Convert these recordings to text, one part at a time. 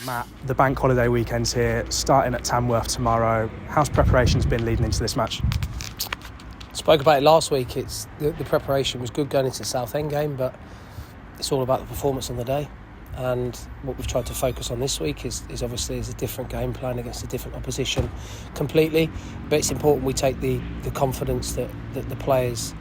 Matt, the bank holiday weekend's here, starting at Tamworth tomorrow. How's preparations been leading into this match? Spoke about it last week. The preparation was good going into the Southend game, but it's all about the performance on the day. And what we've tried to focus on this week is obviously a different game plan against a different opposition completely. But it's important we take the confidence that the players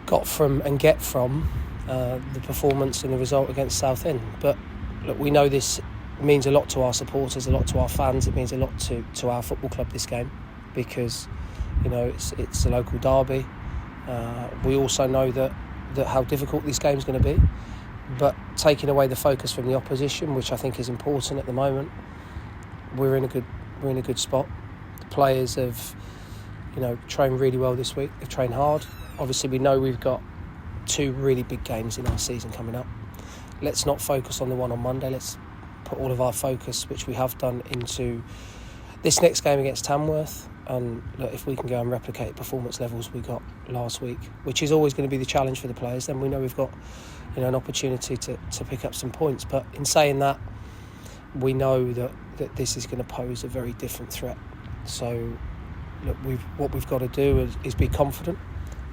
got from and get from the performance and the result against Southend. But look, we know this means a lot to our supporters, a lot to our fans. It means a lot to our football club, this game, because it's a local derby. We also know that how difficult this game's going to be. But taking away the focus from the opposition, which I think is important at the moment, we're in a good spot. The players have, trained really well this week. They've trained hard. Obviously, we know we've got 2 really big games in our season coming up. Let's not focus on the one on Monday. Let's put all of our focus, which we have done, into this next game against Tamworth. And look, if we can go and replicate performance levels we got last week, which is always going to be the challenge for the players, then we know we've got an opportunity to pick up some points. But in saying that, we know that this is going to pose a very different threat. So look, what we've got to do is be confident.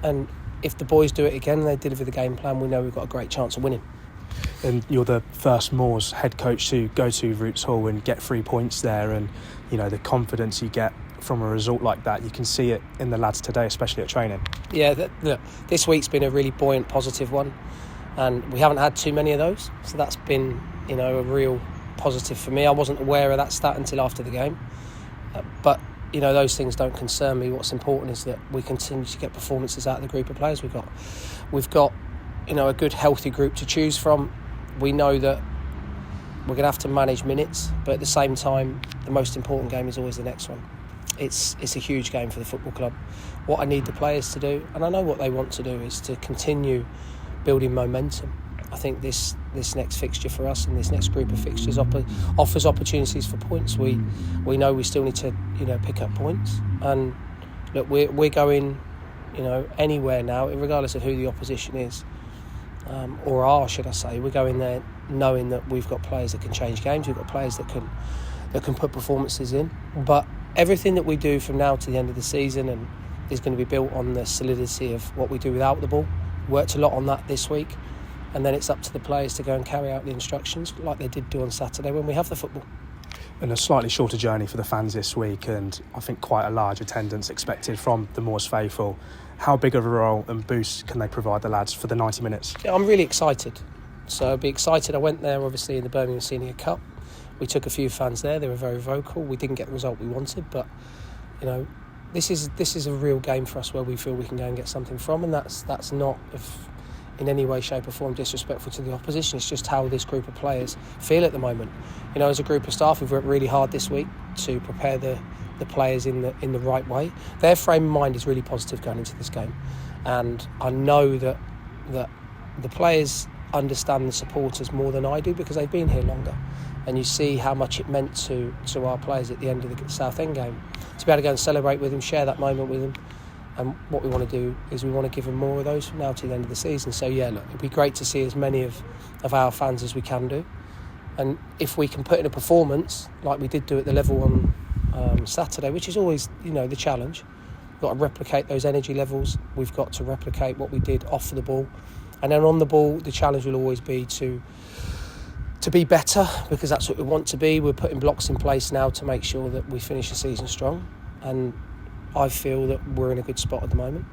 And if the boys do it again and they deliver the game plan, we know we've got a great chance of winning. And you're the first Moors head coach to go to Roots Hall and get 3 points there, and the confidence you get from a result like that, you can see it in the lads today, especially at training. Yeah, look, this week's been a really buoyant, positive one, and we haven't had too many of those, so that's been a real positive for me. I wasn't aware of that stat until after the game, but those things don't concern me. What's important is that we continue to get performances out of the group of players we've got a good healthy group to choose from. We know that we're going to have to manage minutes, but at the same time, the most important game is always the next one. It's a huge game for the football club. What I need the players to do, and I know what they want to do, is to continue building momentum. I think this next fixture for us and this next group of fixtures offers opportunities for points. We know we still need to pick up points, and look, we're going anywhere now, regardless of who the opposition is, or are, should I say. We're going there knowing that we've got players that can change games. We've got players that can put performances in. But everything that we do from now to the end of the season and is going to be built on the solidity of what we do without the ball. Worked a lot on that this week, and then it's up to the players to go and carry out the instructions like they did do on Saturday when we have the football. And a slightly shorter journey for the fans this week, and I think quite a large attendance expected from the Moors faithful. How big of a role and boost can they provide the lads for the 90 minutes? Yeah, I'm really excited. So I'll be excited. I went there obviously in the Birmingham Senior Cup. We took a few fans there. They were very vocal. We didn't get the result we wanted, but this is a real game for us where we feel we can go and get something from, and that's not in any way, shape or form disrespectful to the opposition. It's just how this group of players feel at the moment. As a group of staff, we've worked really hard this week to prepare the players in the right way. Their frame of mind is really positive going into this game, and I know that the players understand the supporters more than I do because they've been here longer, and you see how much it meant to our players at the end of the Southend game to be able to go and celebrate with them, share that moment with them. And what we want to do is we want to give them more of those from now to the end of the season. So yeah, look, it'd be great to see as many of our fans as we can do, and if we can put in a performance like we did do at the level on Saturday, which is always the challenge. We've got to replicate those energy levels. We've got to replicate what we did off the ball, and then on the ball, the challenge will always be to be better, because that's what we want to be. We're putting blocks in place now to make sure that we finish the season strong, and I feel that we're in a good spot at the moment.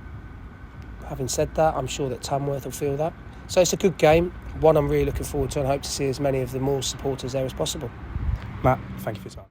Having said that, I'm sure that Tamworth will feel that. So it's a good game, one I'm really looking forward to, and I hope to see as many of the Moors supporters there as possible. Matt, thank you for your time.